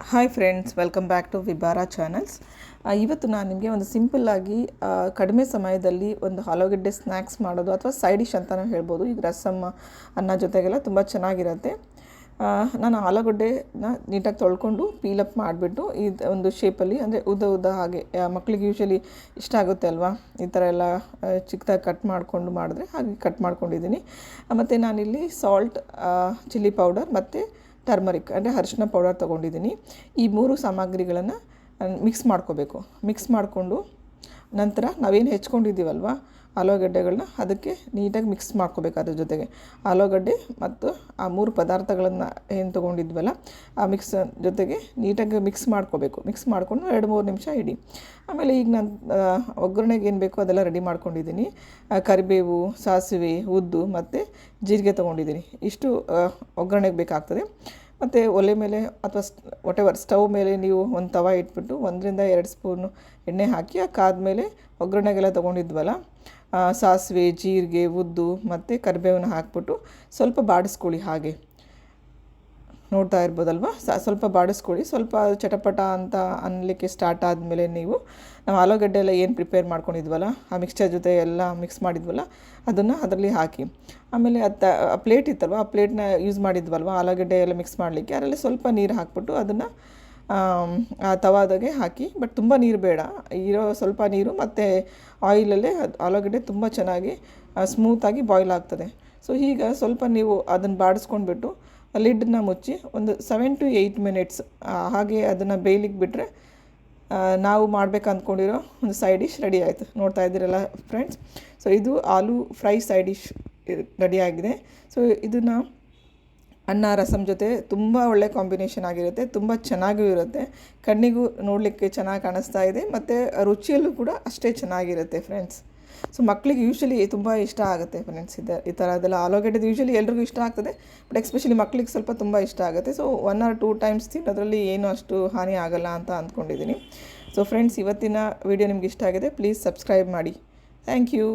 Hi friends, welcome back to ವಿಬಾರಾ channels. ಇವತ್ತು ನಾನು ನಿಮಗೆ ಒಂದು ಸಿಂಪಲ್ಲಾಗಿ ಕಡಿಮೆ ಸಮಯದಲ್ಲಿ ಒಂದು ಆಲೂಗಡ್ಡೆ ಸ್ನ್ಯಾಕ್ಸ್ ಮಾಡೋದು ಅಥವಾ ಸೈಡ್ ಡಿಶ್ ಅಂತಲೂ ಹೇಳ್ಬೋದು. ಈಗ ರಸಮ್ ಅನ್ನ ಜೊತೆಗೆಲ್ಲ ತುಂಬ ಚೆನ್ನಾಗಿರುತ್ತೆ. ನಾನು ಆಲೂಗಡ್ಡೆನ ನೀಟಾಗಿ ತೊಳ್ಕೊಂಡು ಪೀಲಪ್ ಮಾಡಿಬಿಟ್ಟು ಇದು ಒಂದು ಶೇಪಲ್ಲಿ ಅಂದರೆ ಉದ್ದ ಹಾಗೆ ಮಕ್ಕಳಿಗೆ ಯೂಶ್ವಲಿ ಇಷ್ಟ ಆಗುತ್ತೆ ಅಲ್ವಾ, ಈ ಥರ ಎಲ್ಲ ಚಿಕ್ಕದಾಗಿ ಕಟ್ ಮಾಡಿಕೊಂಡು ಮಾಡಿದ್ರೆ ಹಾಗೆ ಕಟ್ ಮಾಡ್ಕೊಂಡಿದ್ದೀನಿ. ಮತ್ತು ನಾನಿಲ್ಲಿ ಸಾಲ್ಟ್, ಚಿಲ್ಲಿ ಪೌಡರ್ ಮತ್ತು ಟರ್ಮರಿಕ್ ಅಂದರೆ ಅರಿಶಿನ ಪೌಡರ್ ತೊಗೊಂಡಿದ್ದೀನಿ. ಈ 3 ಸಾಮಗ್ರಿಗಳನ್ನು ಮಿಕ್ಸ್ ಮಾಡ್ಕೋಬೇಕು. ಮಿಕ್ಸ್ ಮಾಡಿಕೊಂಡು ನಂತರ ನಾವೇನು ಹೆಚ್ಕೊಂಡಿದ್ದೀವಲ್ವ ಆಲೂಗಡ್ಡೆಗಳನ್ನ ಅದಕ್ಕೆ ನೀಟಾಗಿ ಮಿಕ್ಸ್ ಮಾಡ್ಕೋಬೇಕು. ಅದ್ರ ಜೊತೆಗೆ ಆಲೂಗಡ್ಡೆ ಮತ್ತು ಆ 3 ಪದಾರ್ಥಗಳನ್ನು ಏನು ತೊಗೊಂಡಿದ್ವಲ್ಲ ಆ ಮಿಕ್ಸ್ ಜೊತೆಗೆ ನೀಟಾಗಿ ಮಿಕ್ಸ್ ಮಾಡ್ಕೋಬೇಕು. ಮಿಕ್ಸ್ ಮಾಡಿಕೊಂಡು 2-3 ನಿಮಿಷ ಇಡಿ. ಆಮೇಲೆ ಈಗ ನಾನು ಒಗ್ಗರಣೆಗೆ ಏನು ಬೇಕೋ ಅದೆಲ್ಲ ರೆಡಿ ಮಾಡ್ಕೊಂಡಿದ್ದೀನಿ. ಕರಿಬೇವು, ಸಾಸಿವೆ, ಉದ್ದು ಮತ್ತು ಜೀರಿಗೆ ತೊಗೊಂಡಿದ್ದೀನಿ. ಇಷ್ಟು ಒಗ್ಗರಣೆಗೆ ಬೇಕಾಗ್ತದೆ. ಮತ್ತು ಒಲೆ ಮೇಲೆ ಅಥವಾ ವಾಟೆವರ್ ಸ್ಟವ್ ಮೇಲೆ ನೀವು ಒಂದು ತವ ಇಟ್ಬಿಟ್ಟು 1-2 ಸ್ಪೂನು ಎಣ್ಣೆ ಹಾಕಿ ಕಾದ್ಮೇಲೆ ಒಗ್ಗರಣೆಗೆಲ್ಲ ತೊಗೊಂಡಿದ್ವಲ್ಲ ಸಾಸಿವೆ, ಜೀರಿಗೆ, ಉದ್ದು ಮತ್ತು ಕರಿಬೇವನ್ನ ಹಾಕ್ಬಿಟ್ಟು ಸ್ವಲ್ಪ ಬಾಡಿಸ್ಕೊಳ್ಳಿ. ಹಾಗೆ ನೋಡ್ತಾ ಇರ್ಬೋದಲ್ವ, ಸ್ವಲ್ಪ ಬಾಡಿಸ್ಕೊಳ್ಳಿ. ಸ್ವಲ್ಪ ಚಟಪಟ ಅಂತ ಅನ್ನಲಿಕ್ಕೆ ಸ್ಟಾರ್ಟ್ ಆದಮೇಲೆ ನಾವು ಆಲೂಗಡ್ಡೆ ಎಲ್ಲ ಏನು ಪ್ರಿಪೇರ್ ಮಾಡ್ಕೊಂಡಿದ್ವಲ್ಲ ಆ ಮಿಕ್ಸ್ಚರ್ ಜೊತೆ ಎಲ್ಲ ಮಿಕ್ಸ್ ಮಾಡಿದ್ವಲ್ಲ ಅದನ್ನು ಅದರಲ್ಲಿ ಹಾಕಿ. ಆಮೇಲೆ ಆ ಪ್ಲೇಟ್ ಇತ್ತಲ್ವ, ಆ ಪ್ಲೇಟ್ನ ಯೂಸ್ ಮಾಡಿದ್ವಲ್ವ ಆಲೂಗಡ್ಡೆ ಎಲ್ಲ ಮಿಕ್ಸ್ ಮಾಡಲಿಕ್ಕೆ, ಅದರಲ್ಲಿ ಸ್ವಲ್ಪ ನೀರು ಹಾಕ್ಬಿಟ್ಟು ಅದನ್ನು ಆ ತವಾದಾಗೆ ಹಾಕಿ. ಬಟ್ ತುಂಬ ನೀರು ಬೇಡ, ಇರೋ ಸ್ವಲ್ಪ ನೀರು ಮತ್ತು ಆಯಿಲಲ್ಲೇ ಆಲೂಗಡ್ಡೆ ತುಂಬ ಚೆನ್ನಾಗಿ ಸ್ಮೂತಾಗಿ ಬಾಯ್ಲ್ ಆಗ್ತದೆ. ಸೊ ಈಗ ಸ್ವಲ್ಪ ನೀವು ಅದನ್ನು ಬಾಡಿಸ್ಕೊಂಡ್ಬಿಟ್ಟು ಲಿಡ್ನ ಮುಚ್ಚಿ ಒಂದು 7 to 8 ಮಿನಿಟ್ಸ್ ಹಾಗೆ ಅದನ್ನು ಬೇಯಲಿಕ್ಕೆ ಬಿಟ್ಟರೆ ನಾವು ಮಾಡಬೇಕು ಅಂದ್ಕೊಂಡಿರೋ ಒಂದು ಸೈಡ್ ಡಿಶ್ ರೆಡಿ ಆಯಿತು. ನೋಡ್ತಾ ಇದ್ದೀರಲ್ಲ ಫ್ರೆಂಡ್ಸ್. ಸೊ ಇದು ಆಲೂ ಫ್ರೈ ಸೈಡ್ ಡಿಶ್ ರೆಡಿಯಾಗಿದೆ. ಸೊ ಇದನ್ನು ಅನ್ನ ರಸಮ್ ಜೊತೆ ತುಂಬ ಒಳ್ಳೆ ಕಾಂಬಿನೇಷನ್ ಆಗಿರುತ್ತೆ. ತುಂಬ ಚೆನ್ನಾಗೂ ಇರುತ್ತೆ, ಕಣ್ಣಿಗೂ ನೋಡಲಿಕ್ಕೆ ಚೆನ್ನಾಗಿ ಕಾಣಿಸ್ತಾ ಇದೆ ಮತ್ತು ರುಚಿಯಲ್ಲೂ ಕೂಡ ಅಷ್ಟೇ ಚೆನ್ನಾಗಿರುತ್ತೆ ಫ್ರೆಂಡ್ಸ್. ಸೊ ಮಕ್ಕಳಿಗೆ ಯೂಶ್ವಲಿ ತುಂಬ ಇಷ್ಟ ಆಗುತ್ತೆ ಫ್ರೆಂಡ್ಸ್. ಈ ಥರದ್ದೆಲ್ಲ ಆಲೂಗಡ್ಡೆದು ಯೂಶ್ವಲಿ ಎಲ್ರಿಗೂ ಇಷ್ಟ ಆಗ್ತದೆ, ಬಟ್ ಎಸ್ಪೆಷಲಿ ಮಕ್ಕಳಿಗೆ ಸ್ವಲ್ಪ ತುಂಬ ಇಷ್ಟ ಆಗುತ್ತೆ. ಸೊ 1 or 2 ಟೈಮ್ಸ್ ತಿನ್ನೋದ್ರಲ್ಲಿ ಏನೂ ಅಷ್ಟು ಹಾನಿ ಆಗಲ್ಲ ಅಂತ ಅಂದ್ಕೊಂಡಿದ್ದೀನಿ. ಸೊ ಫ್ರೆಂಡ್ಸ್, ಇವತ್ತಿನ ವಿಡಿಯೋ ನಿಮ್ಗೆ ಇಷ್ಟ ಆಗಿದೆ, ಪ್ಲೀಸ್ ಸಬ್ಸ್ಕ್ರೈಬ್ ಮಾಡಿ. Thank you.